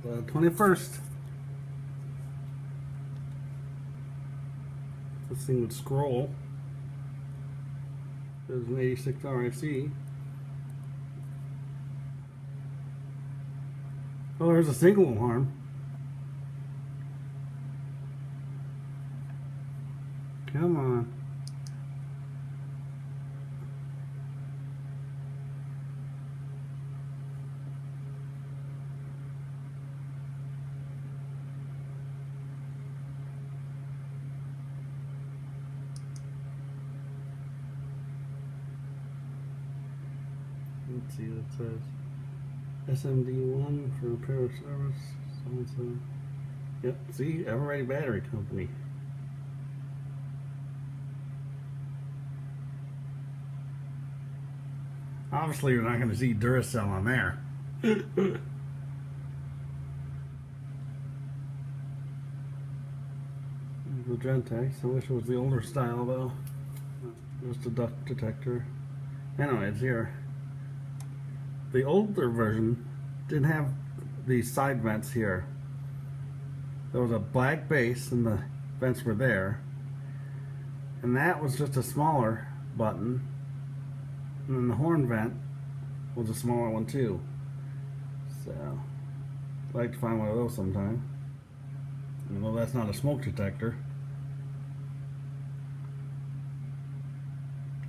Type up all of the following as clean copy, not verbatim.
The 21st. This thing would scroll. There's an 86 RIC. Oh, there's a single alarm. Come on. Let's see what it says. SMD1 for repair or service. So. Yep, see, Ever-Ready Battery Company. Obviously, you're not going to see Duracell on there. The Gentex. I wish it was the older style though. Just a duct detector. Anyway, it's here. The older version didn't have these side vents here. There was a black base and the vents were there. And that was just a smaller button. And then the horn vent was a smaller one too. So, I'd like to find one of those sometime. Well, that's not a smoke detector.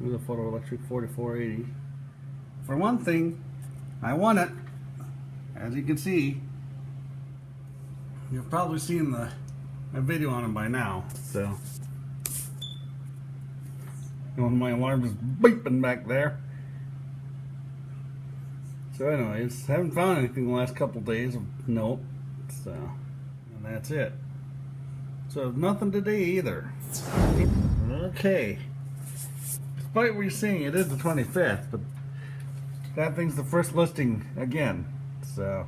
Here's a photoelectric 4480. For one thing, I won it. As you can see, you've probably seen my video on it by now. So, one of my alarms is beeping back there. So anyways, haven't found anything the last couple days of note. So, and that's it. So nothing today either. Okay. Despite what you're seeing, it is the 25th, but that thing's the first listing again. So,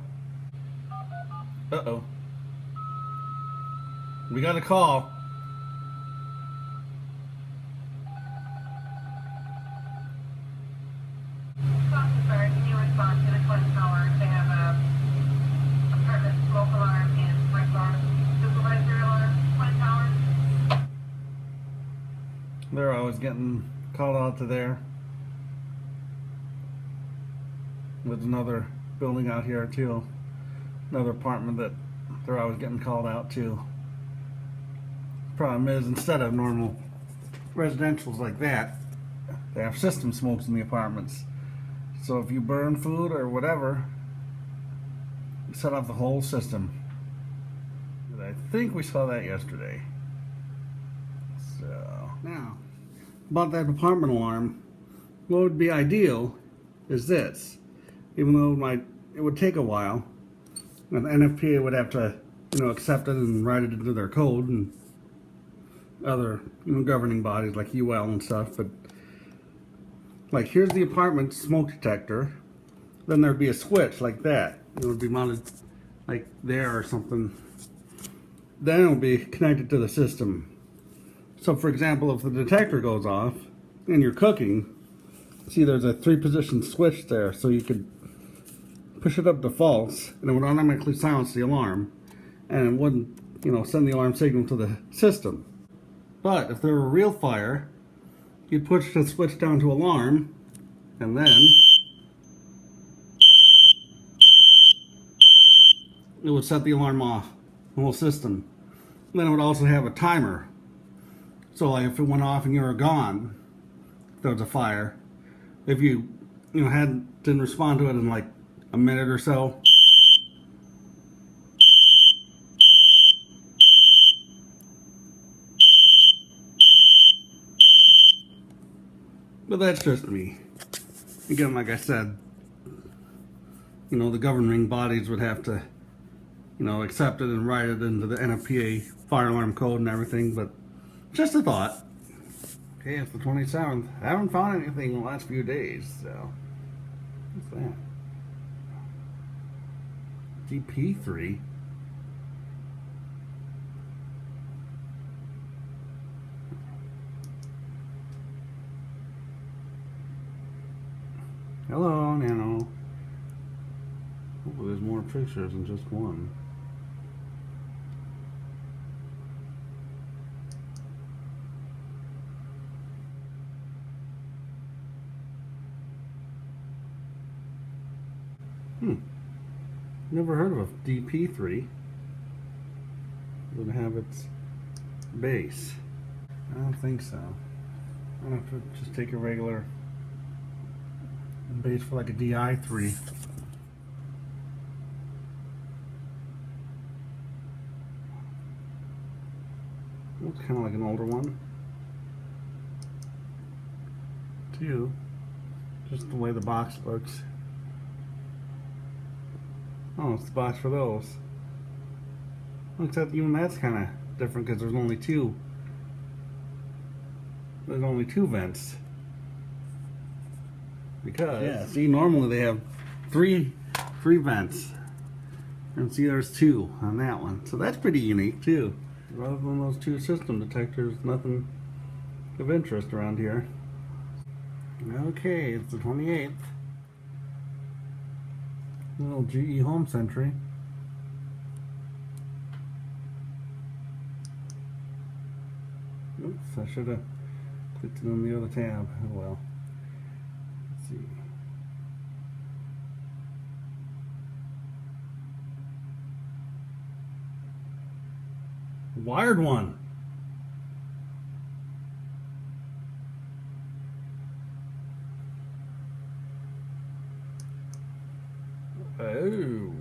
uh-oh. We got a call. Can you respond to the Twin Towers? They have a apartment smoke alarm and brick alarm, supervisor alarm, Twin Towers. They're always getting called out to there. There's another building out here too. Another apartment that they're always getting called out to. Problem is, instead of normal residentials like that, they have system smokes in the apartments. So if you burn food or whatever, you set off the whole system. And I think we saw that yesterday. So now, about that apartment alarm, what would be ideal is this. Even though it would take a while, and the NFPA would have to, accept it and write it into their code and other, governing bodies like UL and stuff. But like, here's the apartment smoke detector. Then there'd be a switch like that. It would be mounted like there or something. Then it would be connected to the system. So for example, if the detector goes off and you're cooking, see there's a 3-position switch there, so you could push it up to false and it would automatically silence the alarm and it wouldn't, send the alarm signal to the system. But if there were a real fire, you'd push the switch down to alarm and then it would set the alarm off, the whole system. And then it would also have a timer. So like if it went off and you were gone, if there was a fire, if you didn't respond to it in like a minute or so, but that's just me. Again, like I said, the governing bodies would have to, accept it and write it into the NFPA fire alarm code and everything, but just a thought. Okay, it's the 27th. I haven't found anything in the last few days, so. What's that? GP3? Hello, Nano. Hopefully there's more more pictures than just one. Never heard of a DP3. Would have its base. I don't think so. I don't have to just take a regular base for like a DI3. Looks kind of like an older one. Too. Just the way the box looks. Oh, it's the box for those. Except even that's kind of different because there's only two. There's only two vents. Because yeah, see, normally they have three vents, and see, there's two on that one. So that's pretty unique too. Rather than those two system detectors, nothing of interest around here. Okay, it's the 28th. Little GE Home Sentry. Oops, I should have clicked it on the other tab. Oh well. Let's see. Wired one. Oh.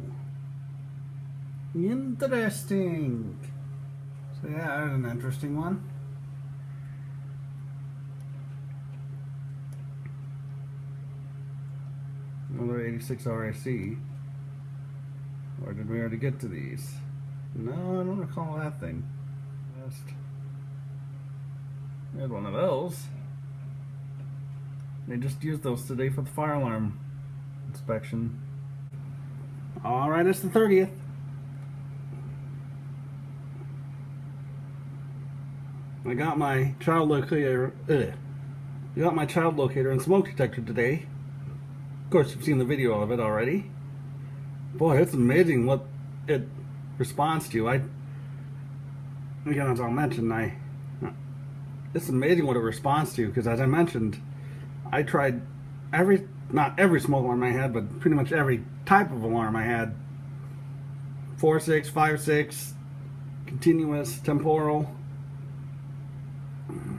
Interesting. So yeah, that's an interesting one. Another 86 RIC. Or did we already get to these? No, I don't recall that thing. We had one of those. They just used those today for the fire alarm inspection. Alright, it's the 30th. I got my child locator. I got my child locator and smoke detector today. Of course, you've seen the video of it already. Boy, it's amazing what it responds to. Again, as I'll mention, it's amazing what it responds to, because as I mentioned, I tried not every smoke alarm I had, but pretty much every type of alarm I had. 4-6, 5-6, continuous, temporal.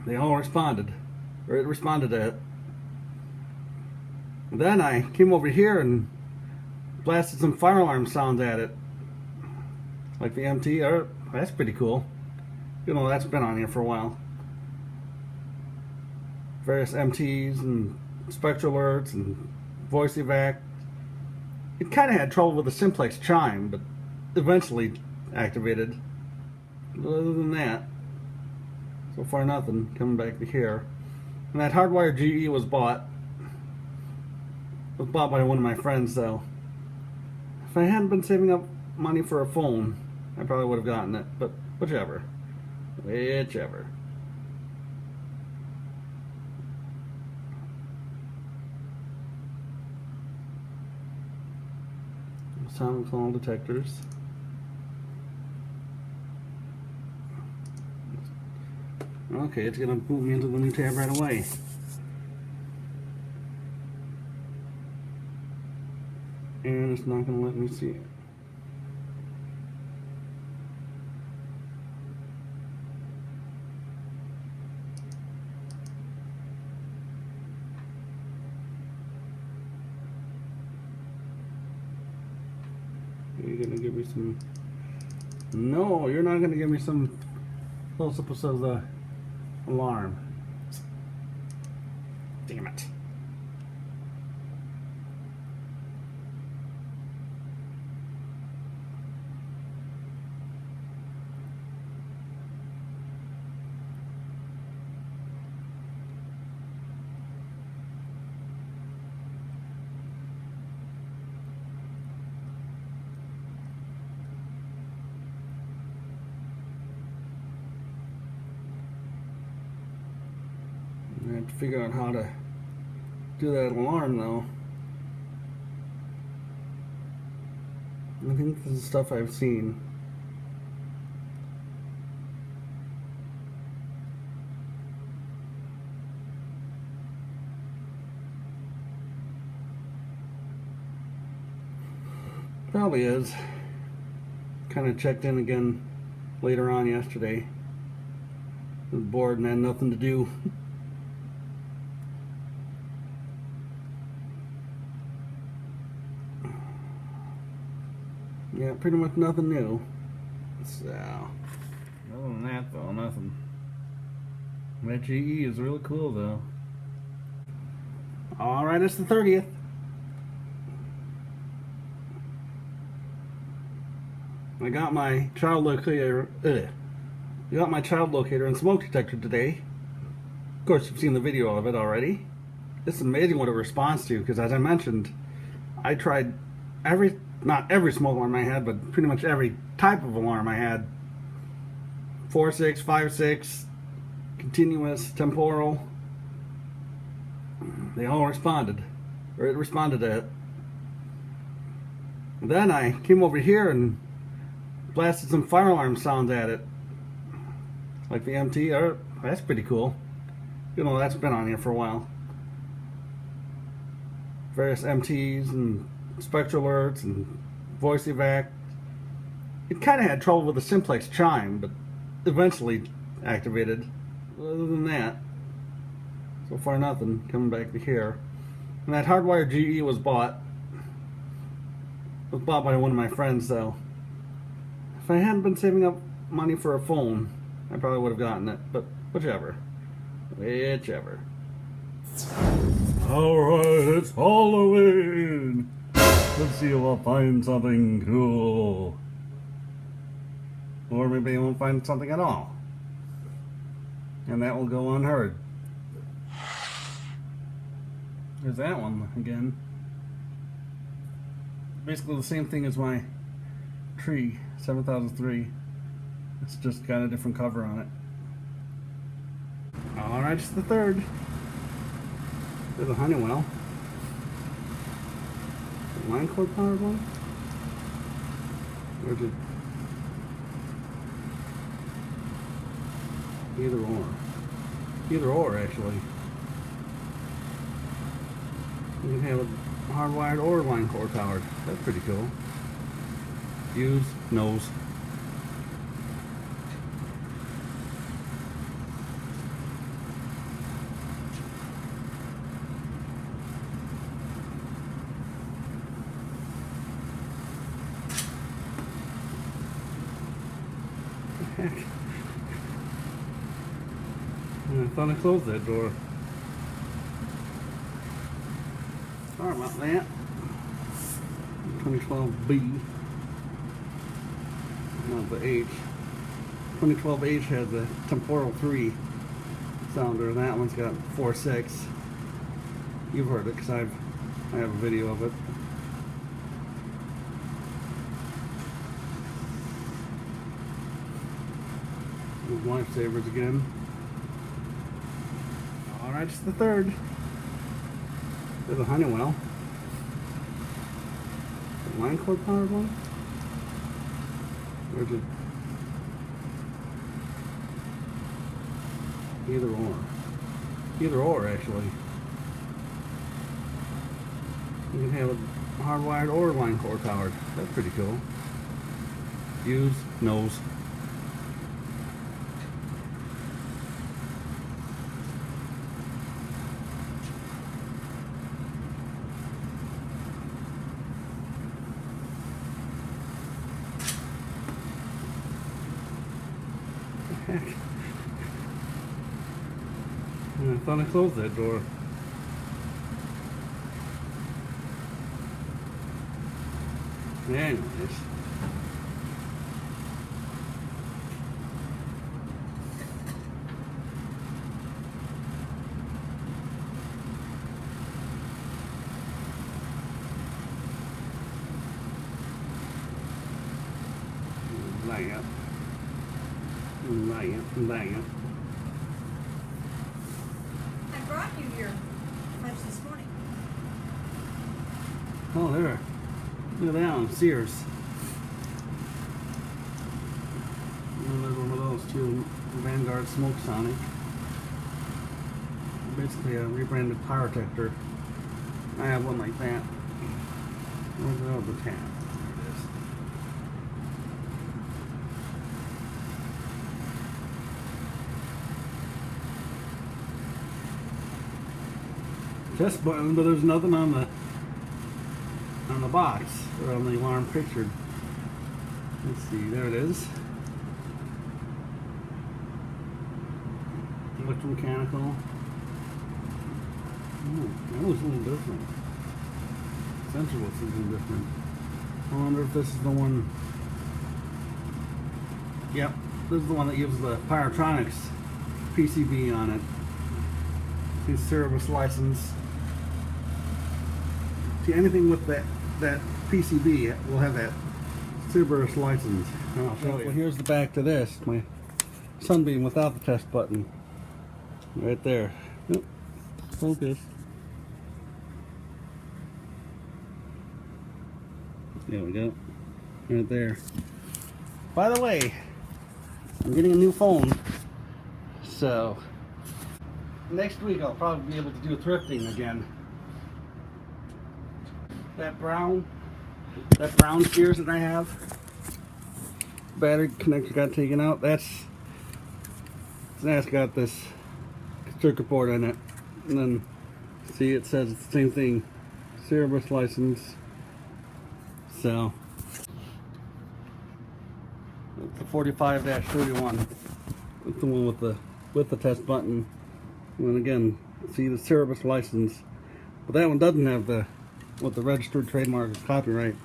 They all responded, or it responded to it. And then I came over here and blasted some fire alarm sounds at it, like the MT. That's pretty cool. You know, that's been on here for a while. Various MTs and spectral alerts and voice evac. It kind of had trouble with the simplex chime, but eventually activated. But other than that, so far nothing. Coming back to here. And that hardwired GE was bought. It was bought by one of my friends, though. If I hadn't been saving up money for a phone, I probably would have gotten it. But whichever. Whichever. Sound call detectors. Okay, it's gonna boot me into the new tab right away. And it's not gonna let me see it. You're gonna give me some. No, you're not gonna give me some close-ups of the alarm. Damn it. I have to figure out how to do that alarm, though. I think this is stuff I've seen. Probably is. Kind of checked in again later on yesterday. I was bored and had nothing to do. Yeah, pretty much nothing new. So, other than that though, nothing. That GE is really cool though. Alright, it's the 30th. I got my child locator. I got my child locator and smoke detector today. Of course, you've seen the video of it already. It's amazing what it responds to, because as I mentioned, I tried not every smoke alarm I had, but pretty much every type of alarm I had. 4-6, 5-6, continuous, temporal. They all responded, or it responded to it. And then I came over here and blasted some fire alarm sounds at it, like the MT. That's pretty cool. You know, that's been on here for a while. Various MTs and spectral alerts and voice evac. It kind of had trouble with the simplex chime, but eventually activated. Other than that, so far nothing. Coming back to here. And that hardwired GE was bought. It was bought by one of my friends, though. If I hadn't been saving up money for a phone, I probably would have gotten it. But whichever. Whichever. Alright, it's Halloween! Let's see if I'll find something cool. Or maybe I won't find something at all. And that will go unheard. There's that one again. Basically the same thing as my tree, 7003. It's just got a different cover on it. Alright, it's the 3rd. There's a Honeywell. Line cord powered one? Or is it either or? Either or, actually. You can have it hardwired or line cord powered. That's pretty cool. Fuse, nose. Heck. I thought I closed that door. Sorry about that. 2012B. Not the H. 2012H has the temporal 3 sounder. That one's got 4-6. You've heard it because I have a video of it. Lifesavers again. Alright, it's the 3rd. There's a Honeywell. The line cord powered one? Or is it either or? Either or, actually. You can have it hardwired or line cord powered. That's pretty cool. Fuse, nose. Heck. I thought I closed that door. Anyways. Lamp. I brought you your lunch this morning. Oh, there. Look at that one. Sears. And there's one of those too, Vanguard Smoke Sonic. Basically a rebranded power detector. I have one like that. Where's the other tab? There it is. Test button, but there's nothing on the box or on the alarm pictured. Let's see, there it is. Electromechanical. Ooh, that looks a little different. Sensor looks a little different. I wonder if this is the one. Yep, this is the one that uses the Pyrotronics PCB on it. See, service license. See, anything with that PCB will have that Cerberus license. And I'll show you. Well, here's the back to this. My Sunbeam without the test button. Right there. Yep. Focus. There we go. Right there. By the way, I'm getting a new phone. So next week I'll probably be able to do thrifting again. That brown shears that I have, battery connector got taken out. That's got this circuit board in it, and then see it says it's the same thing, Cerberus license. So it's the 45-31. It's the one with the test button. And again, see the Cerberus license, but that one doesn't have the what the registered trademark is copyright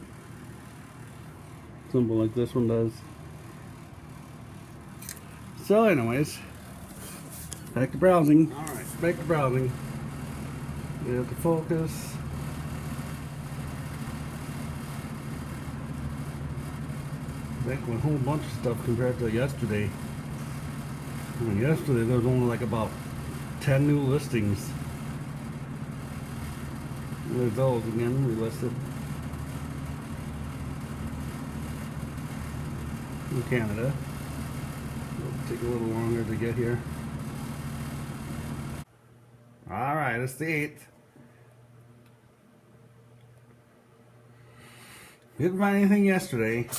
symbol like this one does. So anyways, back to browsing. Alright, back to browsing. We have to focus. Back with a whole bunch of stuff compared to yesterday. I mean, yesterday there was only like about 10 new listings. There's those again, we listed. In Canada. It'll take a little longer to get here. Alright, it's the 8th. Didn't find anything yesterday.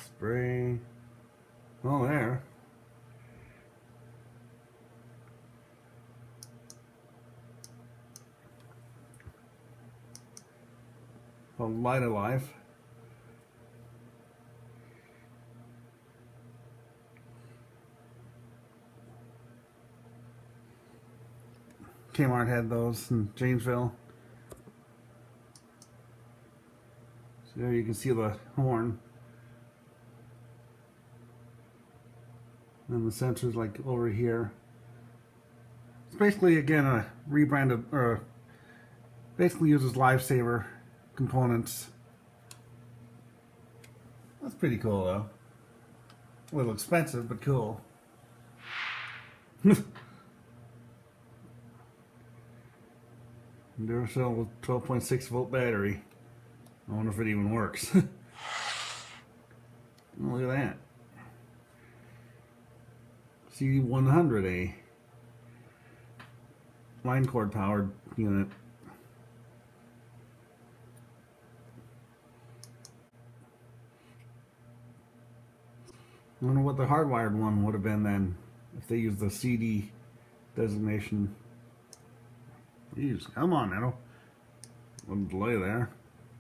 Spray. Oh, there. Called Light of Life. Kmart had those in Janesville. So there you can see the horn. And the sensor's like over here. It's basically again a rebranded, or basically uses Lifesaver components. That's pretty cool though. A little expensive, but cool. Duracell with 12.6 volt battery. I wonder if it even works. Look at that. CD100A line cord powered unit. I wonder what the hardwired one would have been then if they used the CD designation. Jeez, come on now. Little delay there.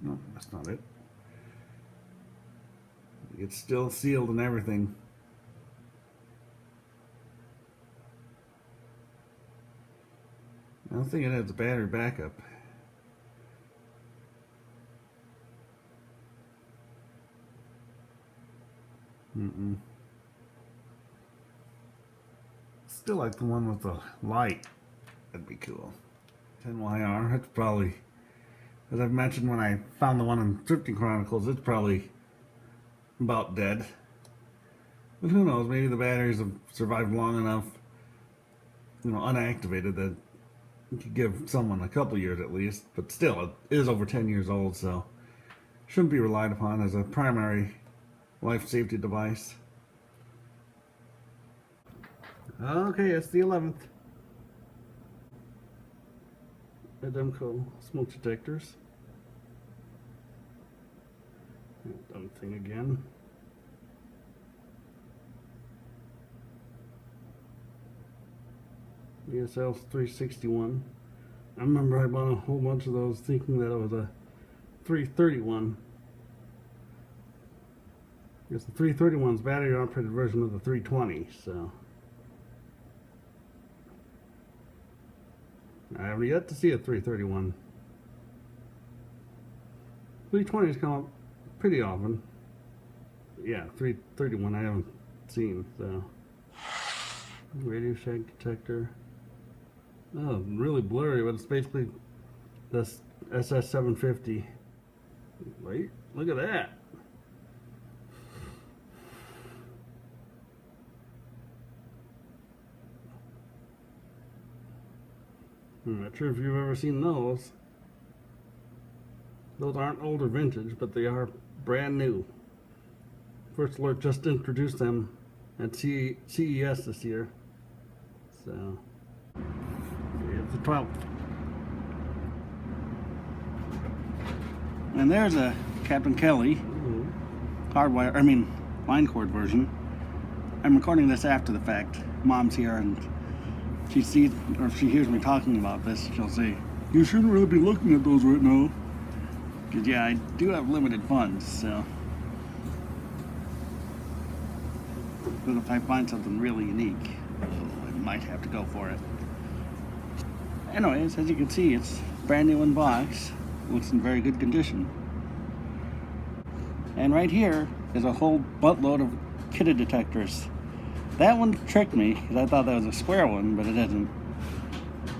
No, that's not it. It's still sealed and everything. I don't think it has a battery backup. Still like the one with the light. That'd be cool. 10YR, it's probably, as I've mentioned when I found the one in Thrifting Chronicles, it's probably about dead. But who knows, maybe the batteries have survived long enough, you know, unactivated, that you could give someone a couple years at least. But still, it is over 10 years old, so shouldn't be relied upon as a primary life safety device. Okay, it's the 11th. Ademco smoke detectors. Dumb thing again. ESL 361. I remember I bought a whole bunch of those thinking that it was a 331. Because the 331 is battery operated version of the 320, so I have yet to see a 331. 320s come up pretty often. Yeah, 331 I haven't seen, so. Radio shack detector. Oh, really blurry, but it's basically this SS750. Wait, look at that. I'm not sure if you've ever seen those. Those aren't old or vintage, but they are brand new. First Alert just introduced them at CES this year. So, it's the 12th. And there's a Captain Kelly line cord version. I'm recording this after the fact. Mom's here and she sees, or if she hears me talking about this, she'll say, "You shouldn't really be looking at those right now." Because yeah, I do have limited funds, so. But if I find something really unique, I might have to go for it. Anyways, as you can see, it's brand new in box. Looks in very good condition. And right here is a whole buttload of kitted detectors. That one tricked me because I thought that was a square one, but it isn't.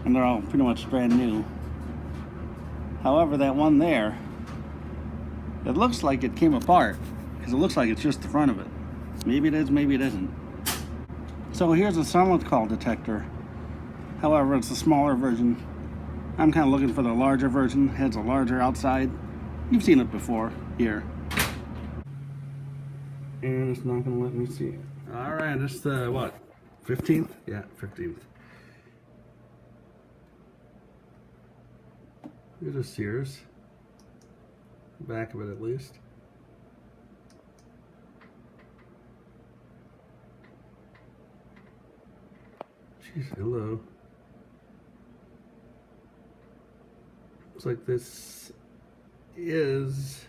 And they're all pretty much brand new. However, that one there, it looks like it came apart because it looks like it's just the front of it. Maybe it is, maybe it isn't. So here's a silent call detector. However, it's a smaller version. I'm kind of looking for the larger version. It has a larger outside. You've seen it before here. And it's not going to let me see it. Alright, it's the, what, 15th? Yeah, 15th. Here's a Sears. Back of it at least. Jeez, hello. Looks like this is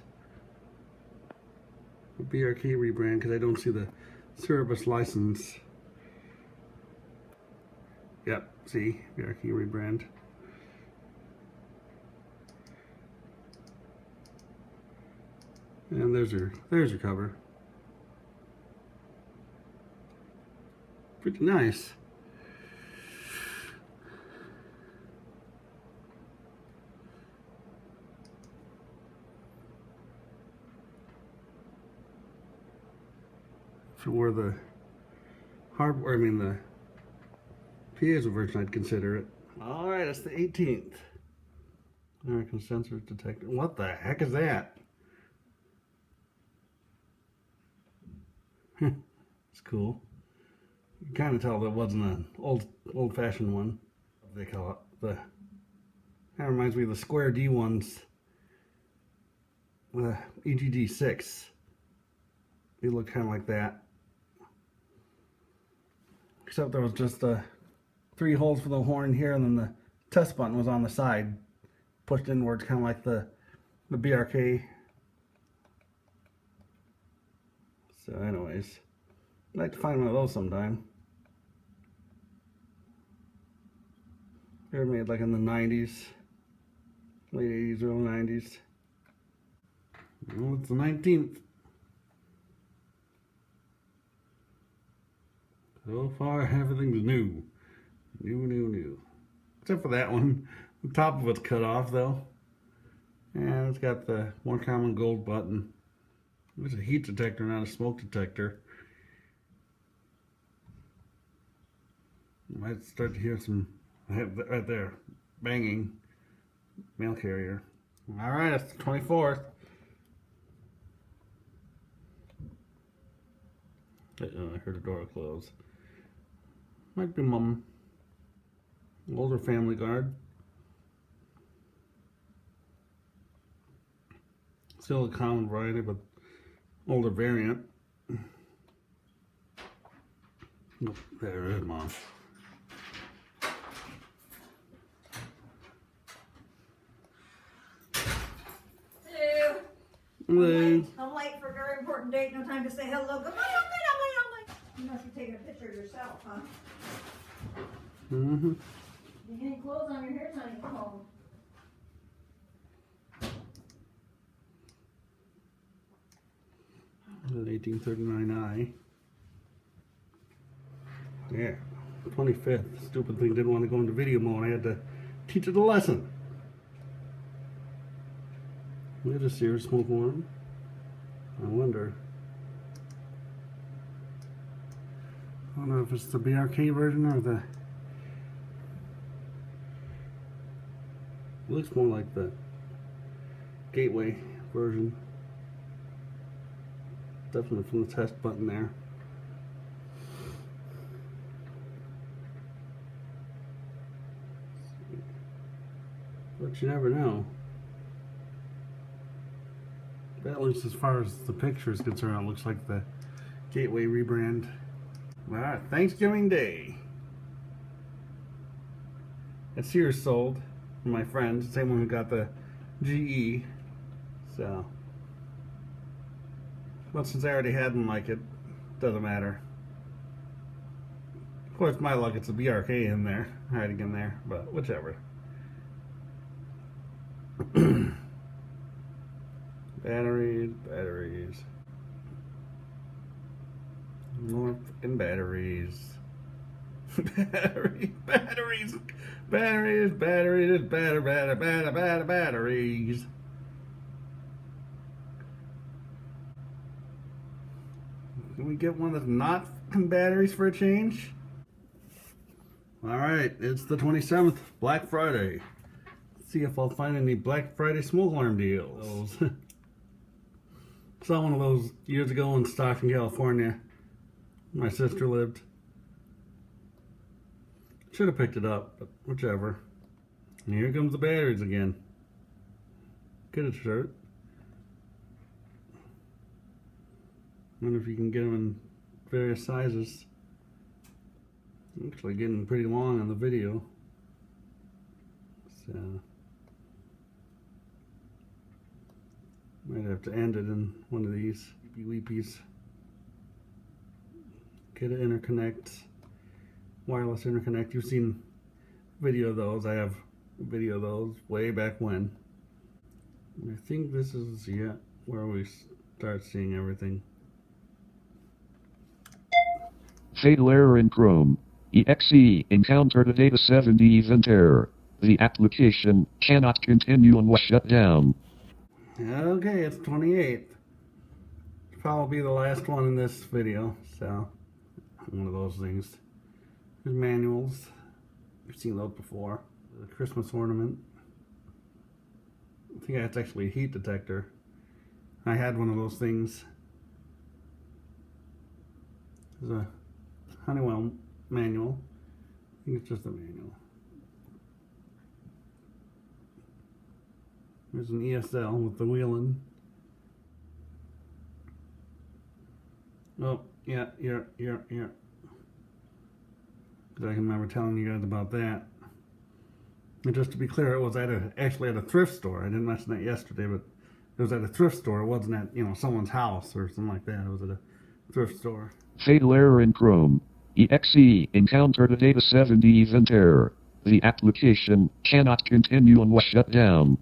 a BRK rebrand because I don't see the service license. Yep, see, BRK rebrand. And there's your cover. Pretty nice. For the hardware, the piezo version, I'd consider it. Alright, that's the 18th. American sensor detector. What the heck is that? It's cool. You can kind of tell that wasn't an old-fashioned one. They call it that reminds me of the square D ones. The EGD6. They look kind of like that. Except there was just 3 holes for the horn here, and then the test button was on the side, pushed inwards, kind of like the BRK. So anyways, I'd like to find one of those sometime. They were made like in the 90s, late 80s, early 90s. Well, it's the 19th. So far, everything's new. New. Except for that one. The top of it's cut off, though. And it's got the more common gold button. It's a heat detector, not a smoke detector. You might start to hear some, right there, banging. Mail carrier. Alright, it's the 24th. I heard a door close. Might be Mom. Older family guard. Still a common variety, but older variant. Oh, there it is, Mom. Hello. Hello. I'm late for a very important date. No time to say hello. Goodbye. I'm late. You must be taking a picture of yourself, huh? Mm-hmm. You get any clothes on your hair till you come home? An 1839i. Yeah. 25th. Stupid thing didn't want to go into video mode. I had to teach it a lesson. There's a Sears smoke alarm. I wonder if it's the BRK version or the... It looks more like the Gateway version. Definitely from the test button there. But you never know. At least as far as the picture is concerned, it looks like the Gateway rebrand. Alright, Thanksgiving Day. At Sears sold from my friends, the same one who got the GE. So, but since I already had one like it, doesn't matter. Of course, my luck, it's a BRK in there, hiding in there, but whichever. Batteries. More fucking batteries. Batteries. Can we get one that's not fucking batteries for a change? Alright, it's the 27th, Black Friday. Let's see if I'll find any Black Friday smoke alarm deals. Saw one of those years ago in Stockton, California. My sister lived. Should have picked it up, but whichever. And here comes the batteries again. Get a shirt. Wonder if you can get them in various sizes. Actually getting pretty long on the video. So might have to end it in one of these weepies. Get an interconnect, wireless interconnect. You've seen video of those. I have video of those way back when. I think this is where we start seeing everything. Fatal error in Chrome. EXE encountered a data 70 event error. The application cannot continue and was shut down. Okay, it's 28th. Probably be the last one in this video, so one of those things. There's manuals. You've seen those before. The Christmas ornament. I think that's actually a heat detector. I had one of those things. There's a Honeywell manual. I think it's just a manual. There's an ESL with the wheeling. Oh, yeah. Because I can remember telling you guys about that. And just to be clear, it was actually at a thrift store. I didn't mention that yesterday, but it was at a thrift store. It wasn't at, someone's house or something like that. It was at a thrift store. Fatal error in Chrome. EXE encountered a data 70 event error. The application cannot continue and was shut down.